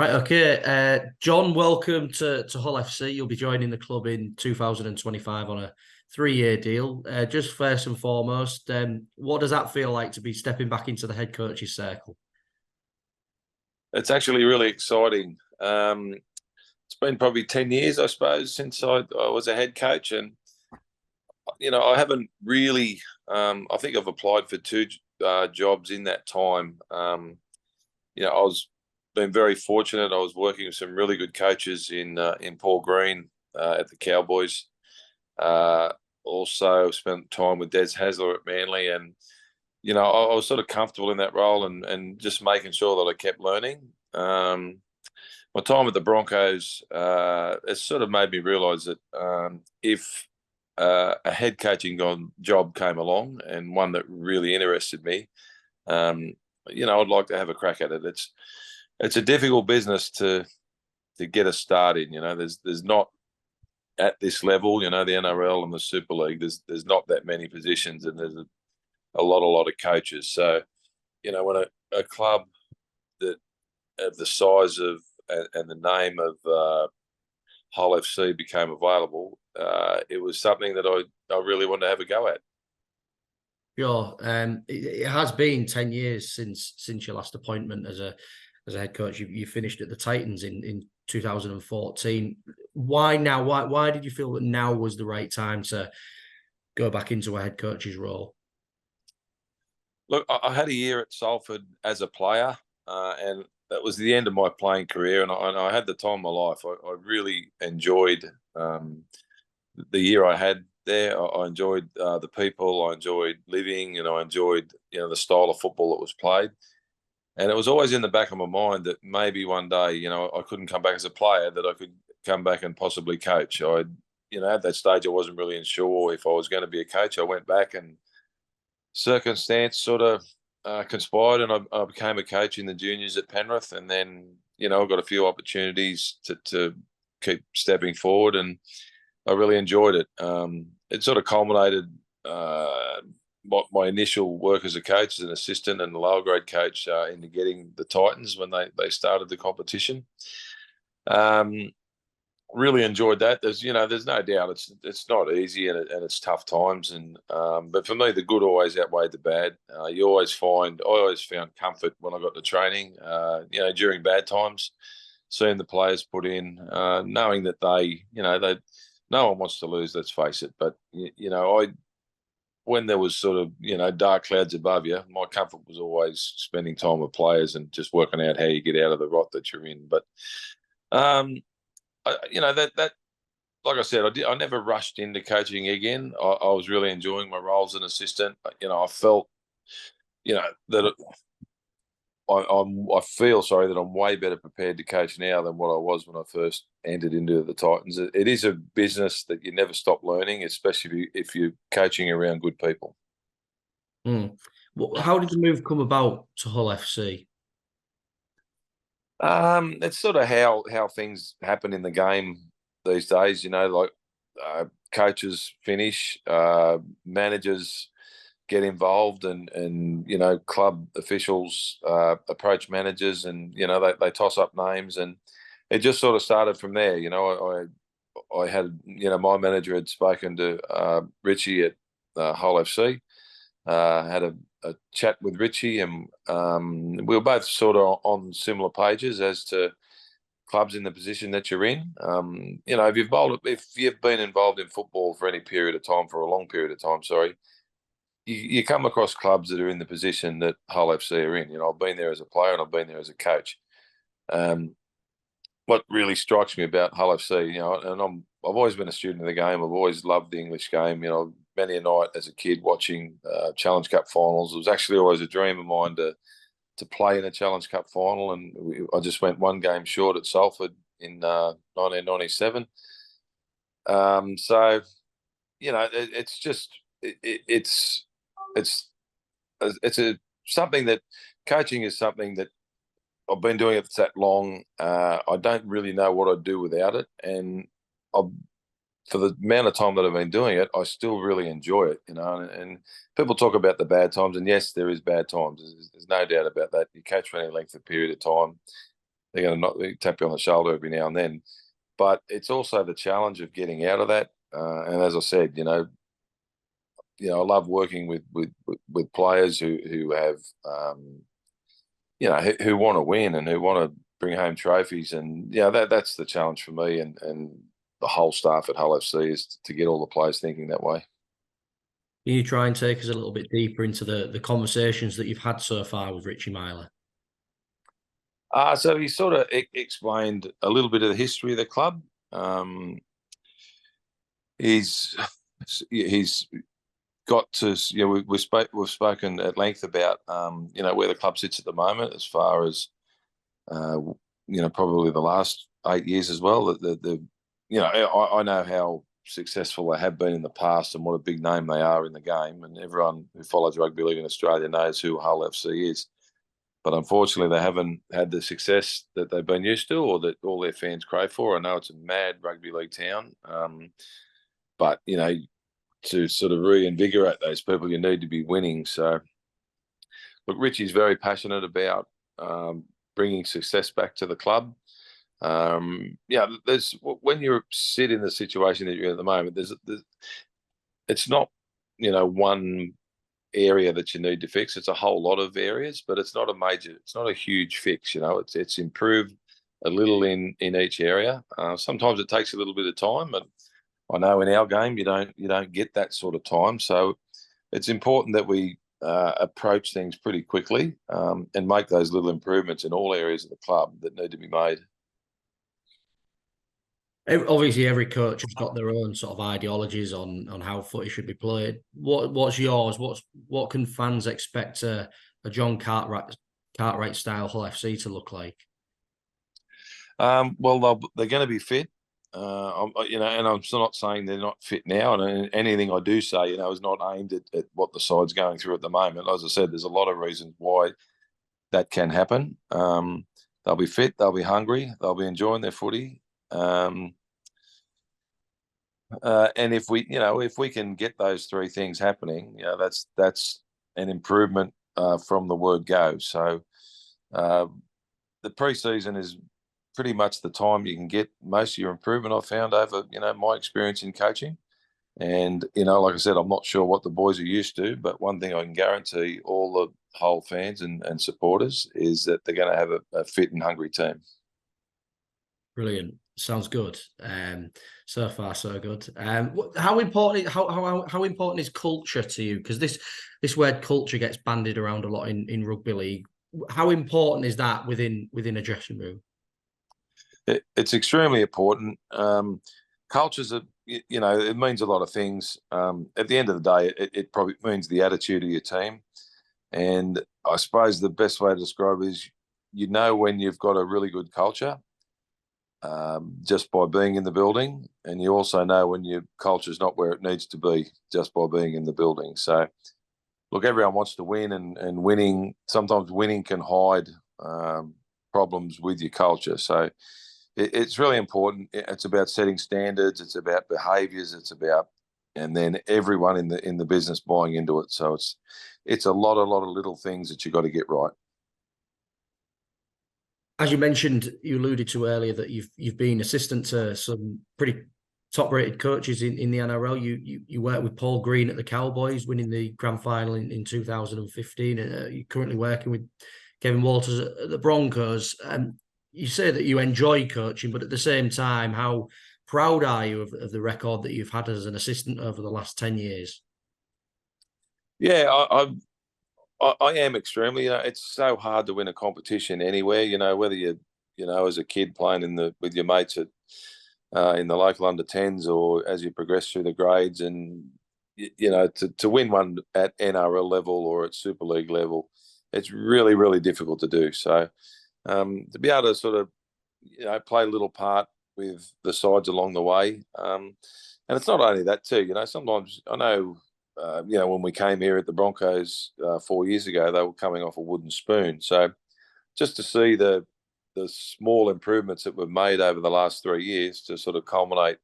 Right, okay. John, welcome to Hull FC. You'll be joining the club in 2025 on a 3-year deal. Just first and foremost, what does that feel like to be stepping back into the head coach's circle? It's actually really exciting. It's been probably 10 years, I suppose, since I was a head coach. And, I haven't really, I think I've applied for two jobs in that time. I was been very fortunate. I was working with some really good coaches in Paul Green at the Cowboys. Uh, Also spent time with Des Hasler at Manly. And, I was sort of comfortable in that role and just making sure that I kept learning. My time at the Broncos, it sort of made me realise that if a head coaching job came along and one that really interested me, um, I'd like to have a crack at it. It's a difficult business to get a start in. There's not at this level. The NRL and the Super League. There's not that many positions, and there's a lot of coaches. So, when a club that of the size of and the name of Hull FC became available, it was something that I really wanted to have a go at. Sure. It has been 10 years since your last appointment as a head coach. You finished at the Titans in 2014. Why now? Why did you feel that now was the right time to go back into a head coach's role? Look, I had a year at Salford as a player, and that was the end of my playing career. And I had the time of my life. I really enjoyed the year I had there. I enjoyed the people. I enjoyed living, and I enjoyed the style of football that was played. And it was always in the back of my mind that maybe one day, I couldn't come back as a player, that I could come back and possibly coach. At that stage, I wasn't really sure if I was going to be a coach. I went back, and circumstance sort of conspired, and I became a coach in the juniors at Penrith. And then, I got a few opportunities to keep stepping forward, and I really enjoyed it. It sort of culminated my initial work as a coach, as an assistant and a lower grade coach, into getting the Titans when they started the competition. Um, Really enjoyed that. There's no doubt it's not easy, and it's tough times. And but for me, the good always outweighed the bad. I always found comfort when I got to training. During bad times, seeing the players put in, knowing that no one wants to lose. Let's face it. But I when there was sort of dark clouds above you, my comfort was always spending time with players and just working out how you get out of the rot that you're in. But um, that like I said, I never rushed into coaching again. I was really enjoying my role as an assistant. I felt that I feel sorry that I'm way better prepared to coach now than what I was when I first entered into the Titans. It is a business that you never stop learning, especially if you're coaching around good people. Hmm. How did the move come about to Hull FC? It's sort of how things happen in the game these days. Like coaches finish, managers get involved, and club officials approach managers, and they toss up names, and it just sort of started from there. I had my manager had spoken to Richie at Hull FC, had a chat with Richie, and we were both sort of on similar pages as to clubs in the position that you're in. If you've been involved in football for any period of time, for a long period of time, sorry, you come across clubs that are in the position that Hull FC are in. I've been there as a player, and I've been there as a coach. Um, what really strikes me about Hull FC, and I've always been a student of the game. I've always loved the English game. Many a night as a kid watching Challenge Cup finals. It was actually always a dream of mine to play in a Challenge Cup final, and I just went one game short at Salford in 1997. So it's just it's it's a something that coaching is something that I've been doing it for that long. I don't really know what I'd do without it, and I for the amount of time that I've been doing it, I still really enjoy it, and people talk about the bad times, and yes, there is bad times. There's no doubt about that. You coach for any length of period of time. they're going to not tap you on the shoulder every now and then. But it's also the challenge of getting out of that. And as I said, I love working with players who have, who want to win and who want to bring home trophies. And that's the challenge for me and the whole staff at Hull FC is to get all the players thinking that way. Can you try and take us a little bit deeper into the conversations that you've had so far with Richie Myler? So he sort of explained a little bit of the history of the club. He's got to, we've spoken at length about, where the club sits at the moment as far as, probably the last 8 years as well. I know how successful they have been in the past and what a big name they are in the game. And everyone who follows rugby league in Australia knows who Hull FC is. But unfortunately, they haven't had the success that they've been used to or that all their fans crave for. I know it's a mad rugby league town. But, to sort of reinvigorate those people, you need to be winning. So, look, Richie's very passionate about bringing success back to the club. There's when you sit in the situation that you're in at the moment, there's it's not one area that you need to fix. It's a whole lot of areas, but it's not a huge fix. It's improved a little in each area. Sometimes it takes a little bit of time, and I know in our game you don't get that sort of time. So it's important that we approach things pretty quickly and make those little improvements in all areas of the club that need to be made. Obviously, every coach has got their own sort of ideologies on how footy should be played. What's yours? What can fans expect a John Cartwright style Hull FC to look like? Well, they're going to be fit. And I'm still not saying they're not fit now. And anything I do say, is not aimed at what the side's going through at the moment. As I said, there's a lot of reasons why that can happen. They'll be fit. They'll be hungry. They'll be enjoying their footy. And if we can get those three things happening, that's an improvement from the word go. So the pre-season is pretty much the time you can get most of your improvement, I've found over, my experience in coaching. And, like I said, I'm not sure what the boys are used to, but one thing I can guarantee all the Hull fans and supporters is that they're going to have a fit and hungry team. Brilliant. Sounds good. So far, so good. How important is culture to you? Because this word culture gets bandied around a lot in rugby league. How important is that within a dressing room? It's extremely important. Culture's it means a lot of things. At the end of the day, it probably means the attitude of your team. And I suppose the best way to describe it is, when you've got a really good culture, just by being in the building, and you also know when your culture's not where it needs to be just by being in the building. So, look, everyone wants to win, and sometimes winning can hide problems with your culture. So it's really important. It's about setting standards. It's about behaviours. And then everyone in the business buying into it. So it's a lot of little things that you've got to get right. As you mentioned, you alluded to earlier that you've been assistant to some pretty top-rated coaches in the NRL. You worked with Paul Green at the Cowboys, winning the grand final in 2015. You're currently working with Kevin Walters at the Broncos. You say that you enjoy coaching, but at the same time, how proud are you of the record that you've had as an assistant over the last 10 years? Yeah, I am extremely. It's so hard to win a competition anywhere. Whether as a kid playing with your mates at in the local under 10s, or as you progress through the grades, and to win one at NRL level or at Super League level, it's really, really difficult to do. So to be able to sort of play a little part with the sides along the way, and it's not only that too. Sometimes I know. When we came here at the Broncos 4 years ago, they were coming off a wooden spoon. So just to see the small improvements that we've made over the last 3 years to sort of culminate,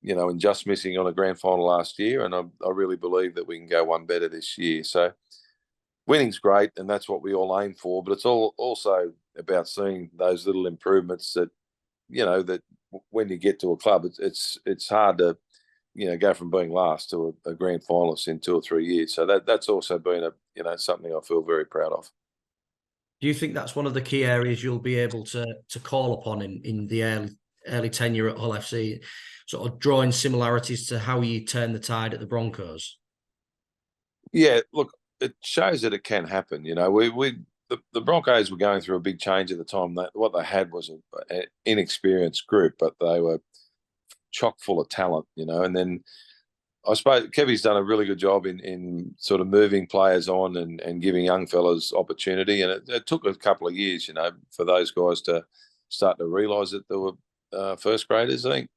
in just missing on a grand final last year. And I really believe that we can go one better this year. So winning's great, and that's what we all aim for. But it's also about seeing those little improvements that, that when you get to a club, it's hard to, go from being last to a grand finalist in 2 or 3 years. So that's also been something I feel very proud of. Do you think that's one of the key areas you'll be able to call upon in the early tenure at Hull FC, sort of drawing similarities to how you turn the tide at the Broncos? Yeah, look, it shows that it can happen. The Broncos were going through a big change at the time. What they had was an inexperienced group, but they were chock full of talent, and then I suppose Kevy's done a really good job in sort of moving players on and giving young fellas opportunity. And it took a couple of years, for those guys to start to realise that they were first graders. I think,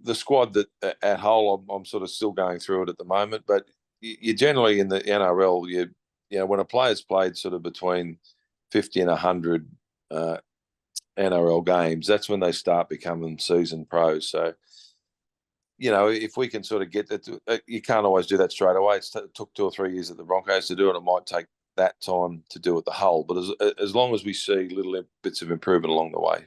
the squad that at Hull, I'm sort of still going through it at the moment. But you generally in the NRL, when a player's played sort of between 50 and 100 NRL games, that's when they start becoming seasoned pros. So, if we can sort of get that, you can't always do that straight away. It took 2 or 3 years at the Broncos to do it. It might take that time to do at the Hull. But as long as we see little bits of improvement along the way.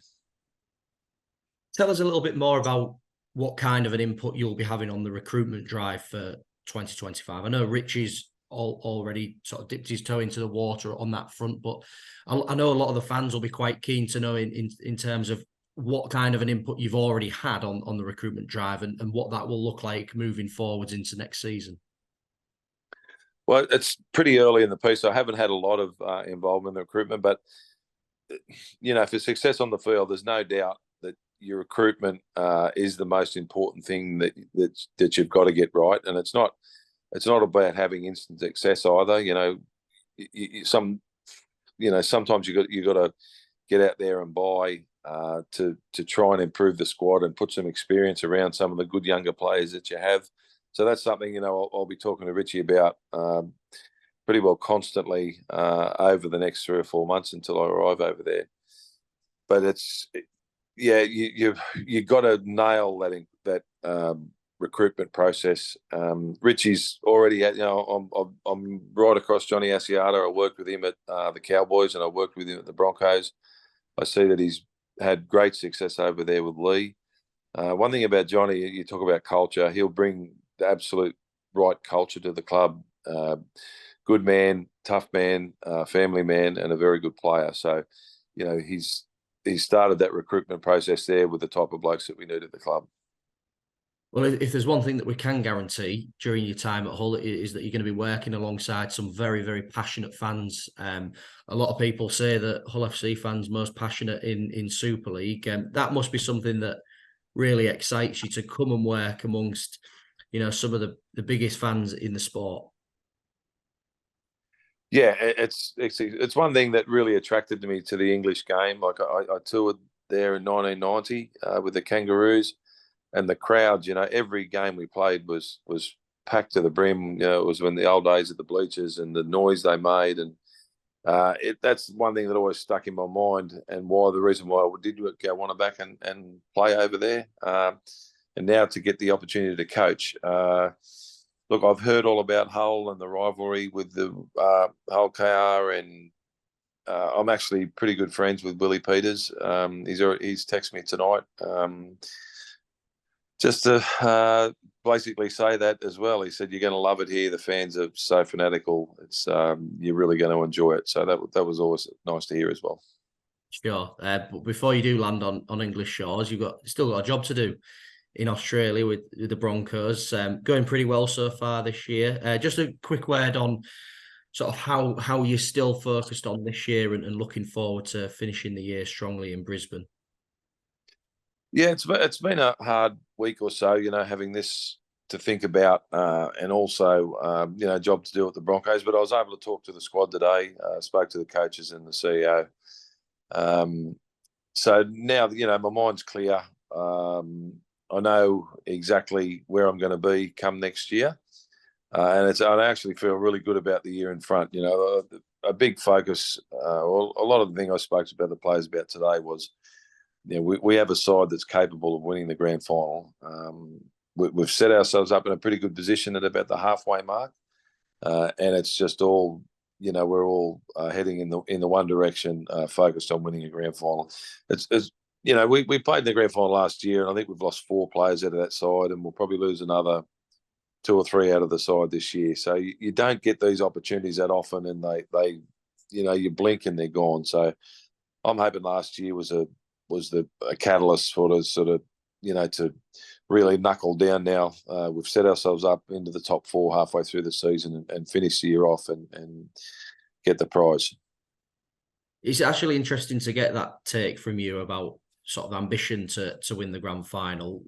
Tell us a little bit more about what kind of an input you'll be having on the recruitment drive for 2025. I know Richie's already sort of dipped his toe into the water on that front, but I know a lot of the fans will be quite keen to know in terms of what kind of an input you've already had on the recruitment drive and what that will look like moving forwards into next season. Well, it's pretty early in the piece. I haven't had a lot of involvement in the recruitment, but, for success on the field, there's no doubt that your recruitment is the most important thing that you've got to get right. And it's not about having instant success either. Sometimes you got to get out there and buy to try and improve the squad and put some experience around some of the good younger players that you have. So that's something, I'll be talking to Richie about pretty well constantly over the next 3 or 4 months until I arrive over there. But you got to nail that recruitment process. Richie's already at, I'm right across Johnny Asiata. I worked with him at the Cowboys and I worked with him at the Broncos. I see that he's had great success over there with Lee. One thing about Johnny, you talk about culture, he'll bring the absolute right culture to the club. Good man, tough man, family man, and a very good player. So, he's started that recruitment process there with the type of blokes that we need at the club. Well, if there's one thing that we can guarantee during your time at Hull, is that you're going to be working alongside some very, very passionate fans. A lot of people say that Hull FC fans most passionate in Super League. That must be something that really excites you to come and work amongst, some of the biggest fans in the sport. Yeah, it's one thing that really attracted me to the English game. Like I toured there in 1990 with the Kangaroos. And the crowds, every game we played was packed to the brim. It was when the old days at the bleachers and the noise they made. And that's one thing that always stuck in my mind and the reason why I did want to back and play over there. And now to get the opportunity to coach. Look, I've heard all about Hull and the rivalry with the Hull KR, and I'm actually pretty good friends with Willie Peters. He's texted me tonight. Just to basically say that as well. He said, you're going to love it here. The fans are so fanatical. It's you're really going to enjoy it. So that was always nice to hear as well. Sure. But before you do land on English shores, you've still got a job to do in Australia with the Broncos. Going pretty well so far this year. Just a quick word on sort of how you're still focused on this year and looking forward to finishing the year strongly in Brisbane. Yeah, it's been a hard week or so, having this to think about and also, job to do at the Broncos. But I was able to talk to the squad today, spoke to the coaches and the CEO. So now, my mind's clear. I know exactly where I'm going to be come next year. And I actually feel really good about the year in front. A big focus, or a lot of the thing I spoke to the players about today was, we have a side that's capable of winning the grand final. We've set ourselves up in a pretty good position at about the halfway mark. And it's just all we're all heading in the one direction, focused on winning a grand final. It's we played in the grand final last year, and I think we've lost 4 players out of that side, and we'll probably lose another 2 or 3 out of the side this year. So you don't get these opportunities that often, and they you blink and they're gone. So I'm hoping last year was a catalyst for us to really knuckle down now. We've set ourselves up into the top 4 halfway through the season and finish the year off and get the prize. It's actually interesting to get that take from you about sort of ambition to win the grand final.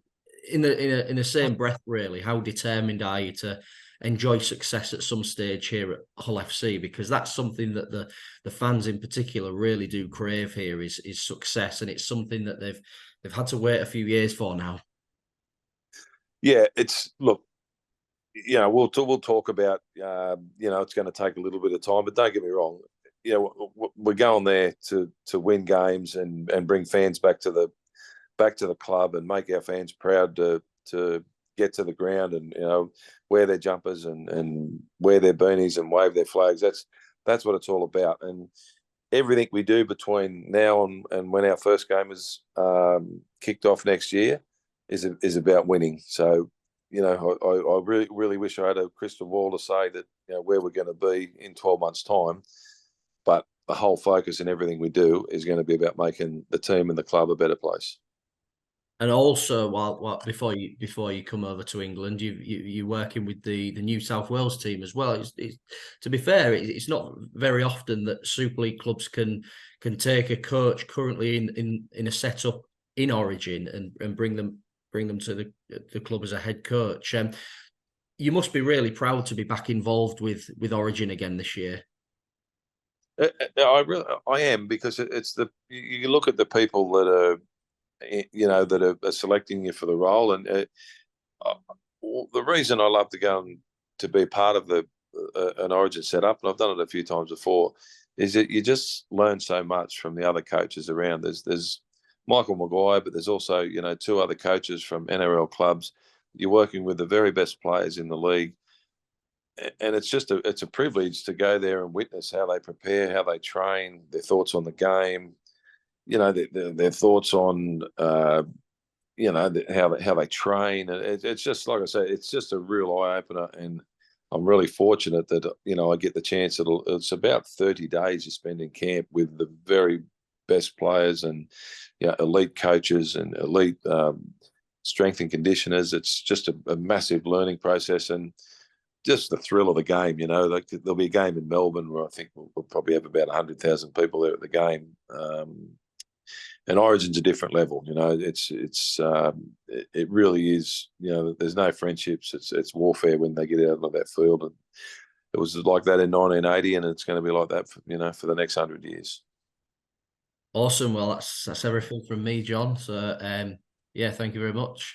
In the same breath, really, how determined are you to enjoy success at some stage here at Hull FC? Because that's something that the fans in particular really do crave here is success, and it's something that they've had to wait a few years for now. Yeah, look, we'll talk about it's going to take a little bit of time, but don't get me wrong. We're going there to win games and bring fans back to the club and make our fans proud to get to the ground and wear their jumpers and wear their beanies and wave their flags. That's what it's all about. And everything we do between now and when our first game is kicked off next year is about winning. So I really wish I had a crystal ball to say that where we're going to be in 12 months' time. But the whole focus in everything we do is going to be about making the team and the club a better place. And also, while before you come over to England, you're working with the New South Wales team as well. It's to be fair, it's not very often that Super League clubs can take a coach currently in a setup in Origin and bring them to the club as a head coach. You must be really proud to be back involved with Origin again this year. I am, because you look at the people that are selecting you for the role, and the reason I love to go and to be part of an Origin setup, and I've done it a few times before, is that you just learn so much from the other coaches around. There's Michael Maguire, but there's also 2 other coaches from NRL clubs. You're working with the very best players in the league. And it's a privilege to go there and witness how they prepare, how they train, their thoughts on the game, their thoughts on how they train. And it's just, like I say, it's just a real eye opener. And I'm really fortunate that I get the chance. It's about 30 days you spend in camp with the very best players and elite coaches and elite strength and conditioners. It's just a massive learning process, and just the thrill of the game. Like there'll be a game in Melbourne where I think we'll probably have about 100,000 people there at the game. And Origin's a different level. It really is. There's no friendships. It's warfare when they get out of that field, and it was like that in 1980, and it's going to be like that for the next 100 years. Awesome. Well, that's everything from me, John. So yeah, thank you very much.